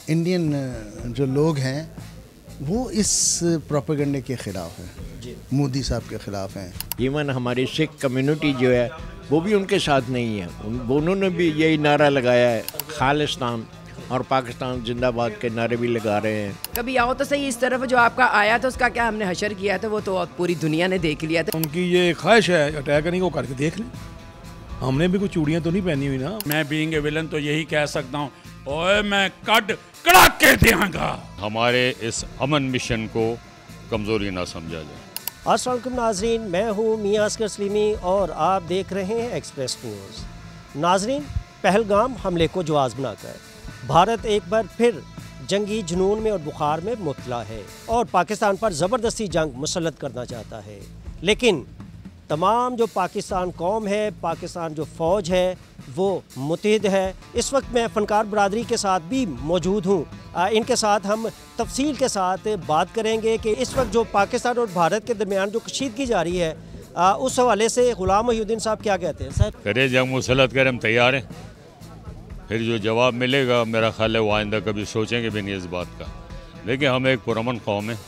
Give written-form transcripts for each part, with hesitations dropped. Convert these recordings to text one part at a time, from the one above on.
Indian जो लोग हैं वो इस प्रोपेगेंडे के ख़िलाफ़ हैं, मोदी साहब के ख़िलाफ़ हैं। इवन हमारी सिख कम्युनिटी जो है वो भी उनके साथ नहीं है। उन्होंने भी यही नारा लगाया है, खालिस्तान और पाकिस्तान जिंदाबाद के नारे भी लगा रहे हैं। कभी आओ तो सही इस तरफ, जो आपका आया था उसका क्या हमने हशर किया था वो तो पूरी दुनिया ने देख लिया था। उनकी ये ख्वाहिश है अटैक करने को, करके देख लें। हमने भी कुछ चूड़ियाँ तो नहीं पहनी हुई ना। मैं बीइंग ए विलन तो यही कह सकता हूँ, ओए मैं कड़ाक के देंगा। हमारे इस अमन मिशन को कमज़ोरी ना समझा जाए। अस्सलाम वालेकुम नाजरीन, मैं हूँ मियां असगर सलीमी और आप देख रहे हैं एक्सप्रेस न्यूज़। नाजरीन, पहलगाम हमले को जवाज़ बनाकर भारत एक बार फिर जंगी जुनून में और बुखार में मुब्तला है और पाकिस्तान पर ज़बरदस्ती जंग मुसल्लत करना चाहता है। लेकिन तमाम जो पाकिस्तान कौम है, पाकिस्तान जो फ़ौज है वो मुत्तहिद है। इस वक्त मैं फ़नकार बरादरी के साथ भी मौजूद हूँ। इनके साथ हम तफसील के साथ बात करेंगे कि इस वक्त जो पाकिस्तान और भारत के दरमियान जो कशीदगी जारी है उस हवाले से ग़ुलाम मोहिउद्दीन साहब क्या कहते हैं? सर करे जंग मुसल्लत करें, हम तैयार हैं। फिर जो जवाब मिलेगा मेरा ख्याल है वो आइंदा कभी सोचेंगे भी नहीं इस बात का। लेकिन हम एक पुरअमन कौम है,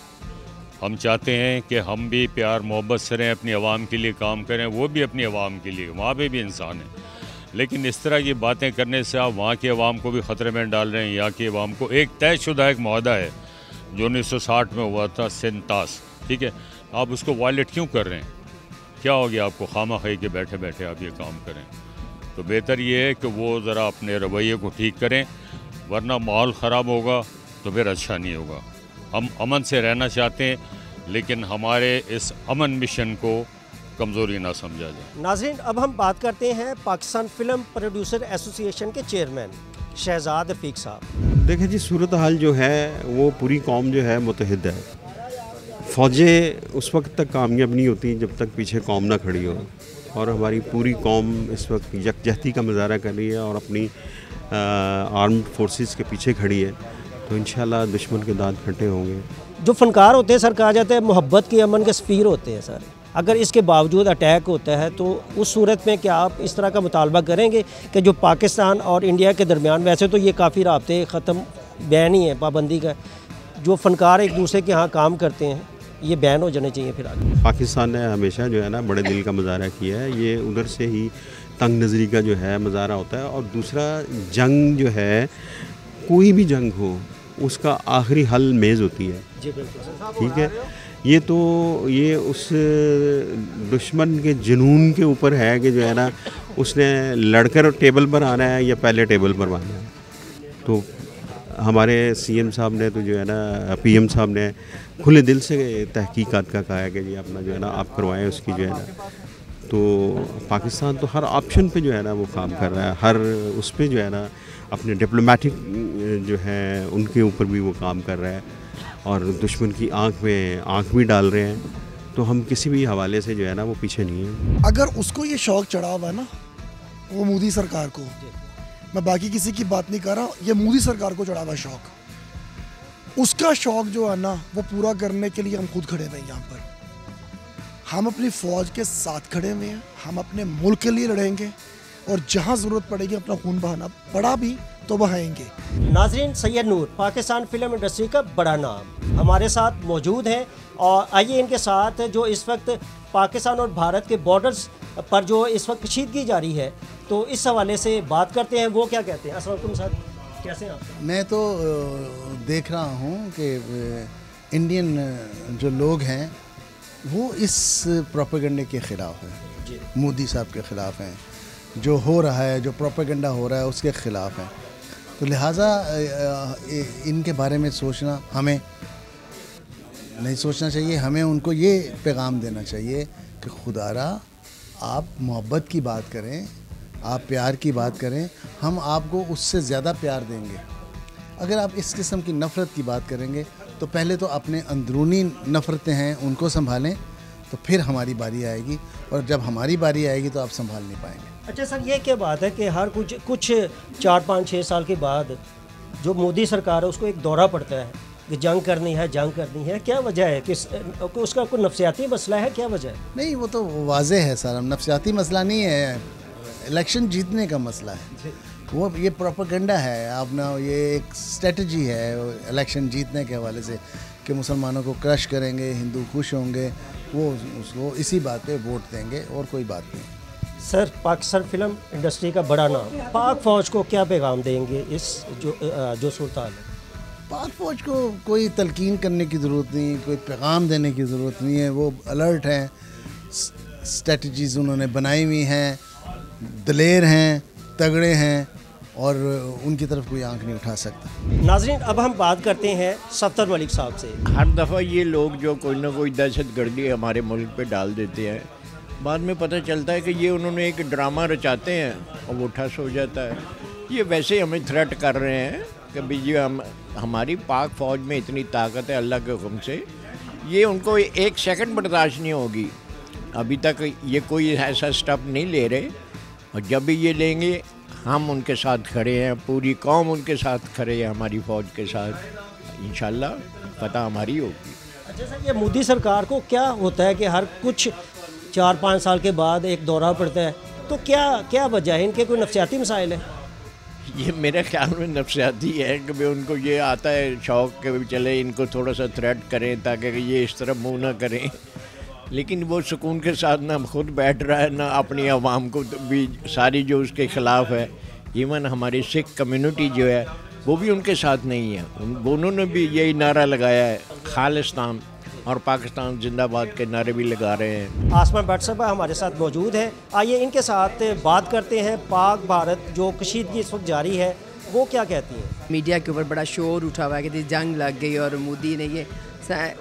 हम चाहते हैं कि हम भी प्यार मोहब्बत से रहें, अपनी आवाम के लिए काम करें, वो भी अपनी आवाम के लिए, वहाँ पे भी इंसान है। लेकिन इस तरह की बातें करने से आप वहाँ की आवाम को भी ख़तरे में डाल रहे हैं। यहाँ की आवाम को एक तयशुदा एक मुआहदा है जो 1960 में हुआ था, सिंतास, ठीक है, आप उसको वायलेट क्यों कर रहे हैं? क्या हो गया आपको? खामा खाई के बैठे बैठे आप ये काम करें। तो बेहतर ये है कि वो ज़रा अपने रवैये को ठीक करें, वरना माहौल ख़राब होगा तो फिर अच्छा नहीं होगा। हम अमन से रहना चाहते हैं, लेकिन हमारे इस अमन मिशन को कमज़ोरी ना समझा जाए। नाज़रीन, अब हम बात करते हैं पाकिस्तान फ़िल्म प्रोड्यूसर एसोसिएशन के चेयरमैन शहजाद रफ़ीक साहब। देखिए जी, सूरत हाल जो है वो पूरी कौम जो है मुत्तहिद है। फ़ौजें उस वक्त तक कामयाब नहीं होती जब तक पीछे कौम ना खड़ी हो, और हमारी पूरी कौम इस वक्त यकजहती का मुजाहरा कर रही है और अपनी आर्म्ड फोर्सेस के पीछे खड़ी है। तो इंशाल्लाह दुश्मन के दांत खट्टे होंगे। जो फ़नकार होते हैं, सर कहा जाता है मोहब्बत के अमन के सफ़ीर होते हैं सर। अगर इसके बावजूद अटैक होता है तो उस सूरत में क्या आप इस तरह का मुतालबा करेंगे कि जो पाकिस्तान और इंडिया के दरमियान, वैसे तो ये काफ़ी राब्ते ख़त्म बैन ही है, पाबंदी का, जो फ़नकार एक दूसरे के यहाँ काम करते हैं ये बैन हो जाने चाहिए फिर आगे। पाकिस्तान ने हमेशा जो है ना बड़े दिल का मुजाहरा किया है, ये उधर से ही तंग नज़री का जो है मुजाहरा होता है। और दूसरा, जंग जो है, कोई भी जंग हो उसका आखिरी हल मेज़ होती है। जी बिल्कुल, ठीक है। ये उस दुश्मन के जुनून के ऊपर है कि जो है ना उसने लड़कर टेबल पर आना है या पहले टेबल पर आना है। तो हमारे सीएम साहब ने तो जो है ना, पीएम साहब ने खुले दिल से तहकीकात का कहा है कि जी अपना जो है ना आप करवाएं उसकी जो है ना। तो पाकिस्तान तो हर ऑप्शन पे जो है ना वो काम कर रहा है, हर उस पे जो है ना अपने डिप्लोमेटिक जो है उनके ऊपर भी वो काम कर रहा है और दुश्मन की आंख में आंख भी डाल रहे हैं। तो हम किसी भी हवाले से जो है ना वो पीछे नहीं है। अगर उसको ये शौक चढ़ा हुआ है ना, वो मोदी सरकार को, मैं बाकी किसी की बात नहीं कर रहा, ये मोदी सरकार को चढ़ा हुआ शौक, उसका शौक जो है ना वो पूरा करने के लिए हम खुद खड़े हुए हैं। यहाँ पर हम अपनी फ़ौज के साथ खड़े हुए हैं, हम अपने मुल्क के लिए लड़ेंगे और जहाँ ज़रूरत पड़ेगी अपना खून बहाना पड़ा भी तो बहाएंगे। नाज़रीन, सैयद नूर पाकिस्तान फिल्म इंडस्ट्री का बड़ा नाम हमारे साथ मौजूद हैं और आइए इनके साथ जो इस वक्त पाकिस्तान और भारत के बॉर्डर्स पर जो इस वक्त कशीदगी जारी है तो इस हवाले से बात करते हैं। वो क्या कहते हैं? अस्सलाम वालेकुम सर, कैसे हैं आप? मैं तो देख रहा हूँ कि इंडियन जो लोग हैं वो इस प्रोपेगेंडे के ख़िलाफ़ हैं, मोदी साहब के ख़िलाफ़ हैं। जो हो रहा है, जो प्रोपेगेंडा हो रहा है उसके ख़िलाफ़ हैं। तो लिहाजा इनके बारे में सोचना हमें नहीं सोचना चाहिए। हमें उनको ये पैगाम देना चाहिए कि खुदारा आप मोहब्बत की बात करें, आप प्यार की बात करें, हम आपको उससे ज़्यादा प्यार देंगे। अगर आप इस किस्म की नफ़रत की बात करेंगे तो पहले तो अपने अंदरूनी नफ़रतें हैं उनको संभालें, तो फिर हमारी बारी आएगी, और जब हमारी बारी आएगी तो आप संभाल नहीं पाएंगे। अच्छा सर, ये क्या बात है कि हर कुछ 4-5-6 साल के बाद जो मोदी सरकार है उसको एक दौरा पड़ता है कि जंग करनी है, क्या वजह है? उसका कोई नफसियाती मसला है, क्या वजह है? नहीं, वो तो वाज़ेह है सर, नफसियाती मसला नहीं है, इलेक्शन जीतने का मसला है। वो ये प्रोपेगेंडा है। आप ना ये एक स्ट्रेटजी है इलेक्शन जीतने के हवाले से कि मुसलमानों को क्रश करेंगे, हिंदू खुश होंगे, वो उसको इसी बात पे वोट देंगे और कोई बात नहीं। सर, पाकिस्तान फिल्म इंडस्ट्री का बड़ा नाम, पाक फ़ौज को क्या पैगाम देंगे इस जो सूरत हाल है? पाक फ़ौज को कोई तलकीन करने की ज़रूरत नहीं, कोई पैगाम देने की ज़रूरत नहीं है। वो अलर्ट हैं, स्ट्रेटजीज़ उन्होंने बनाई हुई हैं, दलेर हैं, तगड़े हैं और उनकी तरफ कोई आंख नहीं उठा सकता। नाज़रीन, अब हम बात करते हैं सफ्दर मलिक साहब से। हर दफ़ा ये लोग जो कोई ना कोई दहशत गर्दी हमारे मुल्क पे डाल देते हैं, बाद में पता चलता है कि ये उन्होंने एक ड्रामा रचाते हैं और वो ठस हो जाता है। ये वैसे हमें थ्रेट कर रहे हैं कि भाई ये हमारी पाक फ़ौज में इतनी ताकत है अल्लाह के हुक्म से, ये उनको एक सेकंड बर्दाश्त नहीं होगी। अभी तक ये कोई ऐसा स्टेप नहीं ले रहे और जब भी ये लेंगे हम उनके साथ खड़े हैं, पूरी कौम उनके साथ खड़े है हमारी फ़ौज के साथ। इंशाल्लाह फतह हमारी होगी। अच्छा सर, ये मोदी सरकार को क्या होता है कि हर कुछ 4-5 साल के बाद एक दौरा पड़ता है, तो क्या वजह है? इनके कोई नफ्सियाती मसाइल है? ये मेरे ख्याल में नफ्सियाती है कि भाई उनको ये आता है शौक़ के चले इनको थोड़ा सा थ्रेट करें ताकि ये इस तरह मुँह ना करें, लेकिन वो सुकून के साथ ना खुद बैठ रहा है ना अपनी आवाम को भी सारी जो उसके ख़िलाफ़ है। इवन हमारी सिख कम्युनिटी जो है वो भी उनके साथ नहीं है। उन्होंने भी यही नारा लगाया है, खालिस्तान और पाकिस्तान जिंदाबाद के नारे भी लगा रहे हैं। आसमा भट्ट साहब हमारे साथ मौजूद हैं, आइए इनके साथ बात करते हैं। पाक भारत जो कशीदगी इस वक्त जारी है वो क्या कहती है? मीडिया के ऊपर बड़ा शोर उठा हुआ है कि जंग लग गई और मोदी ने ये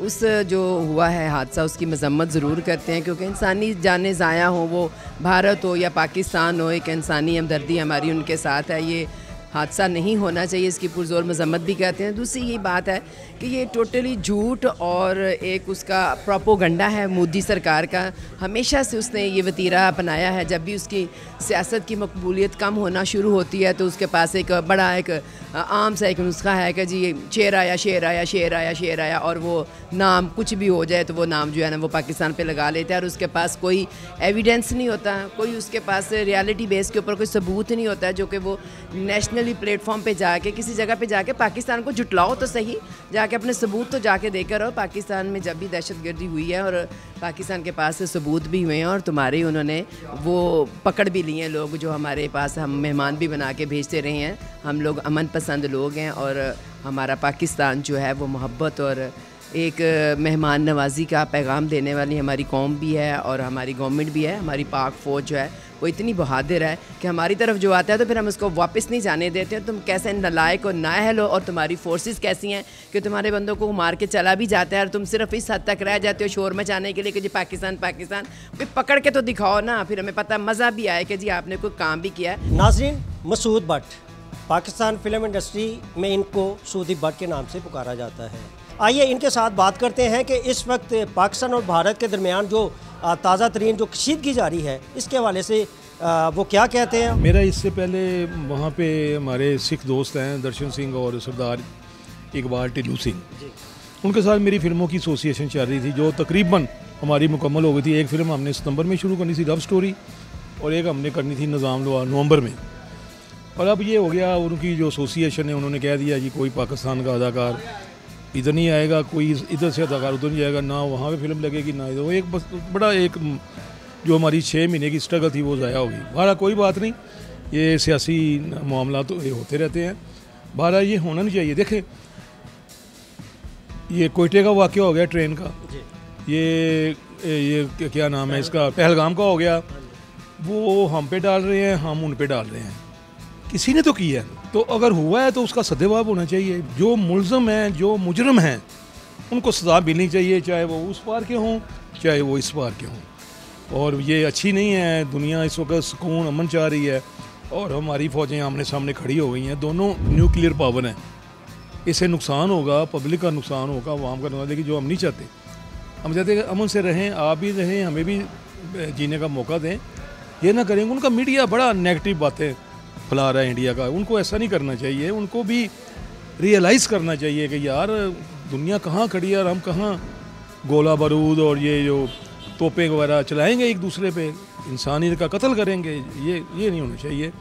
उस जो हुआ है हादसा उसकी मजम्मत ज़रूर करते हैं, क्योंकि इंसानी जानें ज़ाया हो, वो भारत हो या पाकिस्तान हो, एक इंसानी हमदर्दी हमारी उनके साथ है। ये हादसा नहीं होना चाहिए, इसकी पुरज़ोर मजम्मत भी कहते हैं। दूसरी ये बात है कि ये टोटली झूठ और एक उसका प्रोपोगंडा है मोदी सरकार का। हमेशा से उसने ये वतीरा अपनाया है, जब भी उसकी सियासत की मकबूलियत कम होना शुरू होती है तो उसके पास एक बड़ा एक आम सा एक नुस्खा है कि जी शेर आया शेर आया शेर आया शेर आया, और वो नाम कुछ भी हो जाए तो वो नाम जो है ना वो पाकिस्तान पे लगा लेता है और उसके पास कोई एविडेंस नहीं होता, कोई उसके पास रियलिटी बेस के ऊपर कोई सबूत नहीं होता है जो कि वो नेशनली प्लेटफॉर्म पे जाके किसी जगह पे जाके पाकिस्तान को जुटलाओ तो सही, जाके अपने सबूत तो जाके देकर आओ। पाकिस्तान में जब भी दहशतगर्दी हुई है और पाकिस्तान के पास से सबूत भी हुए हैं और तुम्हारे उन्होंने वो पकड़ भी लिए हैं लोग जो हमारे पास हम मेहमान भी बना के भेजते रहे हैं। हम लोग अमन पसंद लोग हैं और हमारा पाकिस्तान जो है वो मोहब्बत और एक मेहमान नवाजी का पैगाम देने वाली हमारी कौम भी है और हमारी गवर्नमेंट भी है। हमारी पाक फ़ौज जो है वो इतनी बहादुर है कि हमारी तरफ जो आता है तो फिर हम उसको वापस नहीं जाने देते। तुम कैसे नालायक और नाअहल हो और तुम्हारी फोर्सेस कैसी हैं कि तुम्हारे बंदों को मार के चला भी जाता है और तुम सिर्फ इस हद तक रह जाते हो शोर मचाने के लिए कि जी पाकिस्तान पाकिस्तान। कोई पकड़ के तो दिखाओ ना, फिर हमें पता मज़ा भी आए कि जी आपने कोई काम भी किया है। नाज़रीन, मसूद भट्ट, पाकिस्तान फिल्म इंडस्ट्री में इनको सूदी भट्ट के नाम से पुकारा जाता है। आइए इनके साथ बात करते हैं कि इस वक्त पाकिस्तान और भारत के दरमियान जो ताज़ा तरीन जो कशीदगी जारी है इसके हवाले से वो क्या कहते हैं। मेरा इससे पहले वहाँ पे हमारे सिख दोस्त हैं दर्शन सिंह और सरदार इकबाल टिल्लू सिंह, उनके साथ मेरी फिल्मों की एसोसिएशन चल रही थी जो तकरीबन हमारी मुकम्मल हो गई थी। एक फ़िल्म हमने सितंबर में शुरू करनी थी लव स्टोरी और एक हमने करनी थी निज़ाम लवा नवंबर में। और अब ये हो गया उनकी जो एसोसिएशन है उन्होंने कह दिया कि कोई पाकिस्तान का अदाकार इधर नहीं आएगा, कोई इधर से अदाकार उधर नहीं आएगा, ना वहाँ पे फिल्म लगेगी ना इधर। एक बस बड़ा एक जो हमारी 6 महीने की स्ट्रगल थी वो ज़ाया होगी। बारह कोई बात नहीं, ये सियासी मामला तो ये होते रहते हैं, बारह ये होना नहीं चाहिए। देखें ये कोयटे का वाक़या हो गया ट्रेन का, ये क्या नाम है इसका पहलगाम का हो गया, वो हम पे डाल रहे हैं हम उन पे डाल रहे हैं, किसी ने तो किया है। तो अगर हुआ है तो उसका सद्जवाब होना चाहिए। जो मुल्ज़म हैं जो मुजरम हैं उनको सज़ा मिलनी चाहिए, चाहे वो उस पार के हों चाहे वो इस पार के हों। और ये अच्छी नहीं है, दुनिया इस वक्त सुकून अमन चाह रही है और हमारी फ़ौजें आमने सामने खड़ी हो गई हैं। दोनों न्यूक्लियर पावर हैं, इससे नुकसान होगा, पब्लिक का नुकसान होगा, आवाम का नुकसान, लेकिन जो हम नहीं चाहते। हम चाहते हैं कि अमन से रहें, आप भी रहें, हमें भी जीने का मौका दें। ये ना करेंगे, उनका मीडिया बड़ा नेगेटिव बातें फैला रहा है इंडिया का, उनको ऐसा नहीं करना चाहिए। उनको भी रियलाइज़ करना चाहिए कि यार दुनिया कहाँ खड़ी है और हम कहाँ गोला बारूद और ये जो तोपें वगैरह चलाएंगे एक दूसरे पे, इंसानियत का कत्ल करेंगे। ये नहीं होना चाहिए।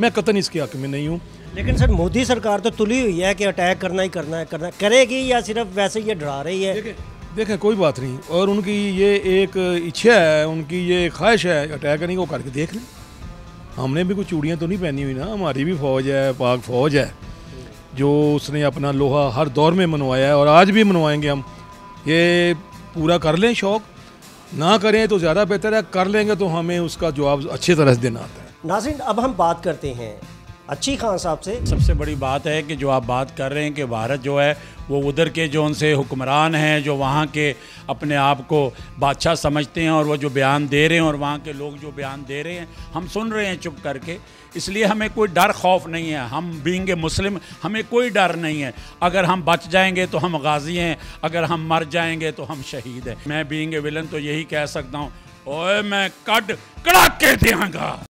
मैं कतई इसके हक में नहीं हूँ। लेकिन सर मोदी सरकार तो तुली हुई है कि अटैक करना है करेगी, या सिर्फ वैसे ये डरा रही है? देखें कोई बात नहीं, और उनकी ये एक इच्छा है, उनकी ये ख्वाहिश है अटैक करने को, करके देख लें। हमने भी कुछ चूड़ियाँ तो नहीं पहनी हुई ना, हमारी भी फ़ौज है, पाक फ़ौज है, जो उसने अपना लोहा हर दौर में मनवाया है और आज भी मनवाएंगे हम। ये पूरा कर लें शौक़, ना करें तो ज़्यादा बेहतर है, कर लेंगे तो हमें उसका जवाब अच्छी तरह से देना आता है। नाज़रीन, अब हम बात करते हैं अच्छी खान साहब से। सबसे बड़ी बात है कि जो आप बात कर रहे हैं कि भारत जो है वो उधर के जो उनसे हुक्मरान हैं, जो वहाँ के अपने आप को बादशाह समझते हैं, और वो जो बयान दे रहे हैं और वहाँ के लोग जो बयान दे रहे हैं हम सुन रहे हैं चुप करके, इसलिए हमें कोई डर खौफ नहीं है। हम बीइंग ए मुस्लिम हमें कोई डर नहीं है। अगर हम बच जाएंगे तो हम गाजी हैं, अगर हम मर जाएंगे तो हम शहीद हैं। मैं बीइंग ए विलन तो यही कह सकता हूँ, ओए मैं कड़ कड़ा के देंगा।